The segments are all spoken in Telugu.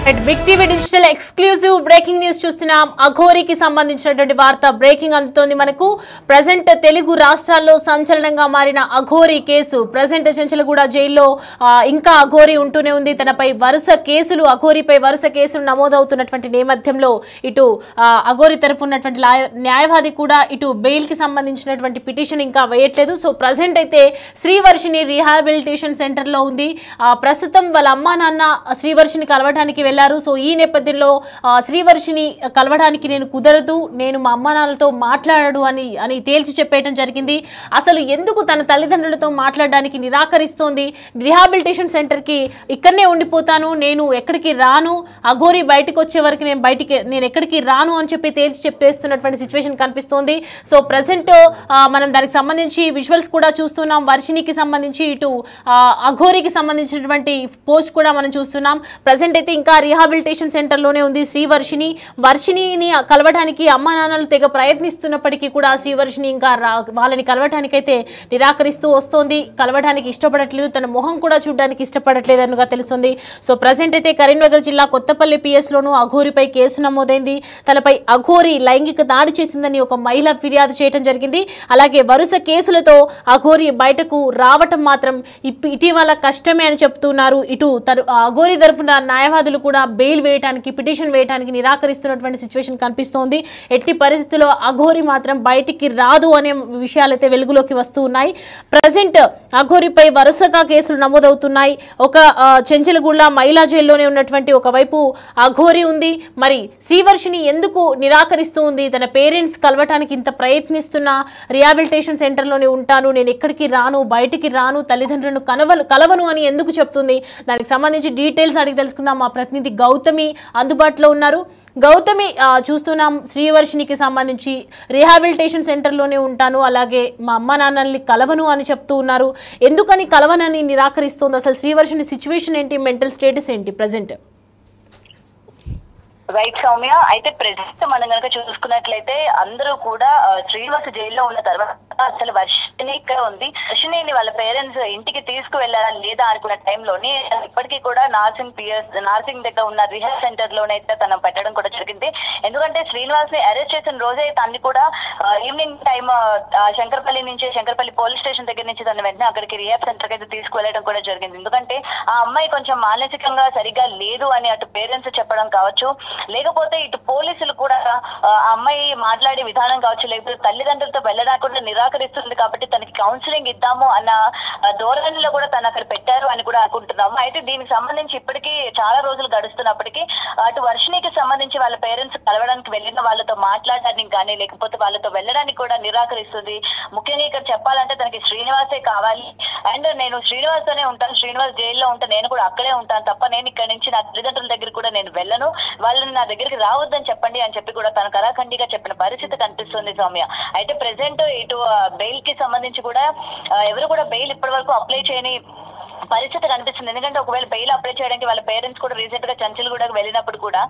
Big TV digital exclusive breaking news చూస్తున్నాం. అఘోరికి సంబంధించినటువంటి వార్త బ్రేకింగ్ అందుతోంది మనకు. ప్రెజెంట్ తెలుగు రాష్ట్రాల్లో సంచలనంగా మారిన అఘోరి కేసు ప్రెజెంట్ చెంచలగూడ జైల్లో ఇంకా అఘోరి ఉంటూనే ఉంది. తనపై వరుస కేసులు అఘోరిపై వరుస కేసులు నమోదవుతున్నటువంటి నేపథ్యంలో ఇటు అఘోరి తరఫు ఉన్నటువంటి న్యాయవాది కూడా ఇటు బెయిల్ కి సంబంధించినటువంటి పిటిషన్ ఇంకా వేయట్లేదు. సో ప్రెజెంట్ అయితే శ్రీవర్షిని రీహాబిలిటేషన్ సెంటర్ లో ఉంది. ప్రస్తుతం వాళ్ళ అమ్మా నాన్న శ్రీవర్షిని కలవడానికి వెళ్ళారు. సో ఈ నేపథ్యంలో శ్రీవర్షిని కలవడానికి నేను కుదరదు, నేను మా అమ్మా నాన్నలతో మాట్లాడడు అని తేల్చి చెప్పేయడం జరిగింది. అసలు ఎందుకు తన తల్లిదండ్రులతో మాట్లాడడానికి నిరాకరిస్తోంది? రిహాబిలిటేషన్ సెంటర్కి ఇక్కడనే ఉండిపోతాను, నేను ఎక్కడికి రాను, అఘోరి బయటకు వచ్చే వరకు నేను ఎక్కడికి రాను అని చెప్పి తేల్చి చెప్పేస్తున్నటువంటి సిచ్యువేషన్ కనిపిస్తోంది. సో ప్రజెంట్ మనం దానికి సంబంధించి విజువల్స్ కూడా చూస్తున్నాం. వర్షినికి సంబంధించి ఇటు అఘోరికి సంబంధించినటువంటి పోస్ట్ కూడా మనం చూస్తున్నాం. ప్రజెంట్ అయితే ఇంకా రీహాబిలిటేషన్ సెంటర్లోనే ఉంది వర్షిణిని కలవడానికి అమ్మా నాన్నలు తెగ ప్రయత్నిస్తున్నప్పటికీ కూడా శ్రీవర్షిని ఇంకా వాళ్ళని కలవడానికి అయితే నిరాకరిస్తూ వస్తోంది. కలవడానికి ఇష్టపడట్లేదు, తన మొహం కూడా చూడడానికి ఇష్టపడట్లేదు అనుగా తెలుస్తుంది. సో ప్రజెంట్ అయితే కరీంనగర్ జిల్లా కొత్తపల్లి పిఎస్లోనూ అఘోరిపై కేసు నమోదైంది. తనపై అఘోరి లైంగిక దాడి చేసిందని ఒక మహిళ ఫిర్యాదు చేయడం జరిగింది. అలాగే వరుస కేసులతో అఘోరి బయటకు రావటం మాత్రం ఇటీవల కష్టమే అని చెప్తున్నారు. ఇటు అఘోరి తరఫున న్యాయవాదులు కూడా బెయిల్ వేయడానికి పిటిషన్ వేయడానికి నిరాకరిస్తున్నటువంటి సిచ్యువేషన్ కనిపిస్తోంది. ఎట్టి పరిస్థితుల్లో అఘోరి మాత్రం బయటికి రాదు అనే విషయాలైతే వెలుగులోకి వస్తూ ఉన్నాయి. ప్రజెంట్ అఘోరిపై వరుసగా కేసులు నమోదవుతున్నాయి. ఒక చెంచలగూడ మహిళా జైల్లోనే ఉన్నటువంటి ఒకవైపు అఘోరి ఉంది. మరి శ్రీవర్షిని ఎందుకు నిరాకరిస్తూ ఉంది? తన పేరెంట్స్ కలవటానికి ఇంత ప్రయత్నిస్తున్నా రిహాబిలిటేషన్ సెంటర్లోనే ఉంటాను, నేను ఎక్కడికి రాను, బయటికి రాను, తల్లిదండ్రులను కలవను అని ఎందుకు చెప్తుంది? దానికి సంబంధించి డీటెయిల్స్ అడిగి తెలుసుకుందాం. మా ప్రతినిధి గౌతమి అందుబాటులో ఉన్నారు. గౌతమి, చూస్తున్నాం శ్రీవర్షినికి సంబంధించి రీహాబిలిటేషన్ సెంటర్లోనే ఉంటాను, అలాగే మా అమ్మ నాన్నల్ని కలవను అని చెప్తూ ఉన్నారు. ఎందుకని కలవనని నిరాకరిస్తోంది? అసలు శ్రీవర్షిని సిచ్యువేషన్ ఏంటి, మెంటల్ స్టేటస్ ఏంటి ప్రజెంట్? రైట్ సౌమ్య, అయితే ప్రెజెంట్ మనం కనుక చూసుకున్నట్లయితే అందరూ కూడా శ్రీనివాస్ జైల్లో ఉన్న తర్వాత అసలు వర్షిని ఇక్కడ ఉంది. వర్షిని వాళ్ళ పేరెంట్స్ ఇంటికి తీసుకువెళ్లారా లేదా అనుకున్న టైంలోని ఇప్పటికీ కూడా నార్సింగ్ దగ్గర ఉన్న రిహాబ్ సెంటర్ లోనైతే తను పెట్టడం కూడా జరిగింది. ఎందుకంటే శ్రీనివాస్ ని అరెస్ట్ చేసిన రోజే తన్ని కూడా evening time Shankarpally police station దగ్గర నుంచి తను వెంటనే అక్కడికి రిహాబ్ సెంటర్ కి అయితే తీసుకువెళ్ళడం కూడా జరిగింది. ఎందుకంటే ఆ అమ్మాయి కొంచెం మానసికంగా సరిగా లేదు అని అటు పేరెంట్స్ చెప్పడం కావచ్చు, లేకపోతే ఇటు పోలీసులు కూడా ఆ అమ్మాయి మాట్లాడే విధానం కావచ్చు, లేకపోతే తల్లిదండ్రులతో వెళ్ళడానికి కూడా నిరాకరిస్తుంది కాబట్టి తనకి కౌన్సిలింగ్ ఇద్దాము అన్న ధోరణిలో కూడా తను అక్కడ పెట్టారు అని కూడా అనుకుంటున్నాము. అయితే దీనికి సంబంధించి ఇప్పటికీ చాలా రోజులు గడుస్తున్నప్పటికీ అటు వర్షినికి సంబంధించి వాళ్ళ పేరెంట్స్ కలవడానికి వెళ్ళిన వాళ్ళతో మాట్లాడడానికి కానీ లేకపోతే వాళ్ళతో వెళ్ళడానికి కూడా నిరాకరిస్తుంది. ముఖ్యంగా ఇక్కడ చెప్పాలంటే తనకి శ్రీనివాసే కావాలి, అండ్ నేను శ్రీనివాస్ తోనే ఉంటాను, శ్రీనివాస్ జైల్లో ఉంటాను, నేను కూడా అక్కడే ఉంటాను తప్ప నేను ఇక్కడ నుంచి నా తల్లిదండ్రుల దగ్గర కూడా నేను వెళ్ళను, వాళ్ళని నా దగ్గరికి రావద్దని చెప్పండి అని చెప్పి కూడా తను కరాఖండిగా చెప్పిన పరిస్థితి కనిపిస్తుంది సౌమ్య. అయితే ప్రెసెంట్ ఇటు బెయిల్ కి సంబంధించి కూడా ఎవరు కూడా బెయిల్ ఇప్పటి వరకు అప్లై చేయని పరిస్థితి కనిపిస్తుంది. ఎందుకంటే ఒకవేళ బెయిల్ అప్లై చేయడానికి వాళ్ళ పేరెంట్స్ కూడా రీసెంట్ గా చంచల్గూడకు వెళ్ళినప్పుడు కూడా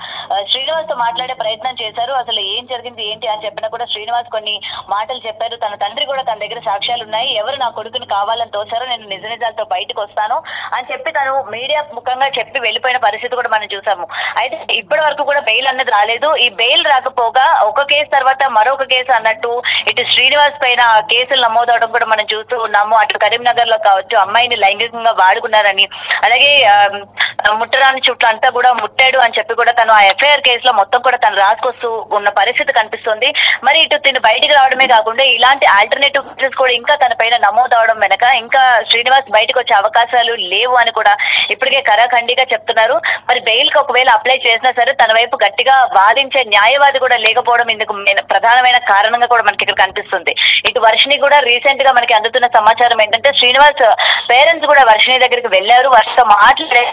శ్రీనివాస్ తో మాట్లాడే ప్రయత్నం చేశారు. అసలు ఏం జరిగింది ఏంటి అని చెప్పినా కూడా శ్రీనివాస్ కొన్ని మాటలు చెప్పారు. తన తండ్రి కూడా తన దగ్గర సాక్ష్యాలు ఉన్నాయి, ఎవరు నా కొడుకుని కావాలని తోసారో నేను నిజ నిజాలతో బయటకు వస్తాను అని చెప్పి తను మీడియా ముఖంగా చెప్పి వెళ్ళిపోయిన పరిస్థితి కూడా మనం చూసాము. అయితే ఇప్పటి వరకు కూడా బెయిల్ అన్నది రాలేదు. ఈ బెయిల్ రాకపోగా ఒక కేసు తర్వాత మరొక కేసు అన్నట్టు ఇటు శ్రీనివాస్ పైన కేసులు నమోదవడం కూడా మనం చూస్తూ ఉన్నాము. అటు కరీంనగర్ లో కావచ్చు అమ్మాయిని లైంగికంగా వాడుకున్నారని, అలాగే ముట్టరాని చుట్టూ అంతా కూడా ముట్టాడు అని చెప్పి కూడా తను ఆ ఎఫ్ఐఆర్ కేసులో మొత్తం కూడా తను రాసుకొస్తూ ఉన్న పరిస్థితి కనిపిస్తుంది. మరి ఇటు తిను బయటికి రావడమే కాకుండా ఇలాంటి ఆల్టర్నేటివ్ కేసెస్ కూడా ఇంకా తన పైన నమోదు అవడం వెనక ఇంకా శ్రీనివాస్ బయటకు వచ్చే అవకాశాలు లేవు అని కూడా ఇప్పటికే కరాఖండిగా చెప్తున్నారు. మరి బెయిల్ కి ఒకవేళ అప్లై చేసినా సరే తన వైపు గట్టిగా వాదించే న్యాయవాది కూడా లేకపోవడం ఇందుకు ప్రధానమైన కారణంగా కూడా మనకి ఇక్కడ కనిపిస్తుంది. ఇటు వర్షిని కూడా రీసెంట్ గా మనకి అందుతున్న సమాచారం ఏంటంటే శ్రీనివాస్ పేరెంట్స్ కూడా వర్షిని దగ్గరికి వెళ్ళారు, వర్షతో మాట్లాడారు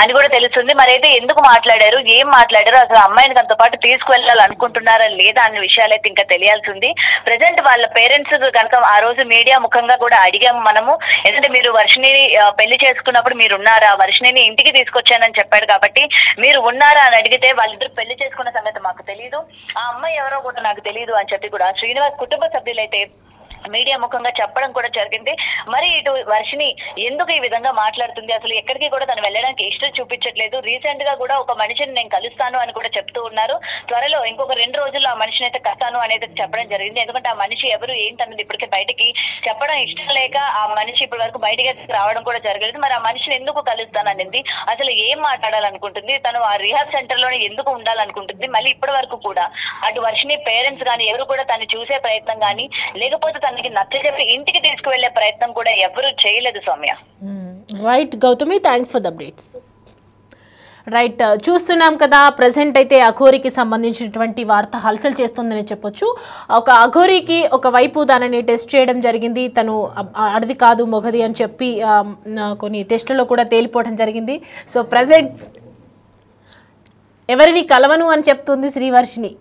అని కూడా తెలుస్తుంది. మరి అయితే ఎందుకు మాట్లాడారు, ఏం మాట్లాడారు, అసలు అమ్మాయిని తనతో పాటు తీసుకువెళ్ళాలనుకుంటున్నారా లేదా అనే విషయాలు అయితే ఇంకా తెలియాల్సింది. ప్రెసెంట్ వాళ్ళ పేరెంట్స్ కనుక ఆ రోజు మీడియా ముఖంగా కూడా అడిగాము మనము, ఎందుకంటే మీరు వర్షిని పెళ్లి చేసుకున్నప్పుడు మీరు ఉన్నారా, వర్షిని ఇంటికి తీసుకొచ్చానని చెప్పాడు కాబట్టి మీరు ఉన్నారా అని అడిగితే వాళ్ళిద్దరు పెళ్లి చేసుకున్న సంగతి మాకు తెలియదు, ఆ అమ్మాయి ఎవరో కూడా నాకు తెలియదు అని చెప్పి కూడా శ్రీనివాస్ కుటుంబ సభ్యులైతే మీడియా ముఖంగా చెప్పడం కూడా జరిగింది. మరి ఇటు వర్షిని ఎందుకు ఈ విధంగా మాట్లాడుతుంది, అసలు ఎక్కడికి కూడా తను వెళ్ళడానికి ఇష్టం చూపించట్లేదు. రీసెంట్ గా కూడా ఒక మనిషిని నేను కలుస్తాను అని కూడా చెప్తూ ఉన్నారు. త్వరలో ఇంకొక 2 రోజుల్లో ఆ మనిషిని అయితే కలుస్తాను అనేది చెప్పడం జరిగింది. ఎందుకంటే ఆ మనిషి ఎవరు ఏంటన్నది ఇప్పటికే బయటికి చెప్పడం ఇష్టం లేక ఆ మనిషి ఇప్పటి వరకు బయటికి రావడం కూడా జరగలేదు. మరి ఆ మనిషిని ఎందుకు కలుస్తాననింది, అసలు ఏం మాట్లాడాలనుకుంటుంది, తను ఆ రిహాబ్ సెంటర్ లోనే ఎందుకు ఉండాలనుకుంటుంది, మళ్ళీ ఇప్పటి వరకు కూడా అటు వర్షిని పేరెంట్స్ కానీ ఎవరు కూడా తను చూసే ప్రయత్నం కానీ లేకపోతే తనకి నచ్చజెప్పి ఇంటికి తీసుకువెళ్లే ప్రయత్నం కూడా ఎవరు చేయలేదు Soumya. Right Gautami, thanks for the updates. Right, చూస్తున్నాం కదా ప్రజెంట్ అయితే అఘోరికి సంబంధించినటువంటి వార్త హల్చల్ చేస్తుందని చెప్పొచ్చు. ఒక అఘోరికి ఒకవైపు దానిని టెస్ట్ చేయడం జరిగింది, తను అడిది కాదు మొగది అని చెప్పి కొన్ని టెస్టుల్లో కూడా తేలిపోవడం జరిగింది. సో ప్రజెంట్ ఎవరిని కలవను అని చెప్తుంది శ్రీవర్షిని.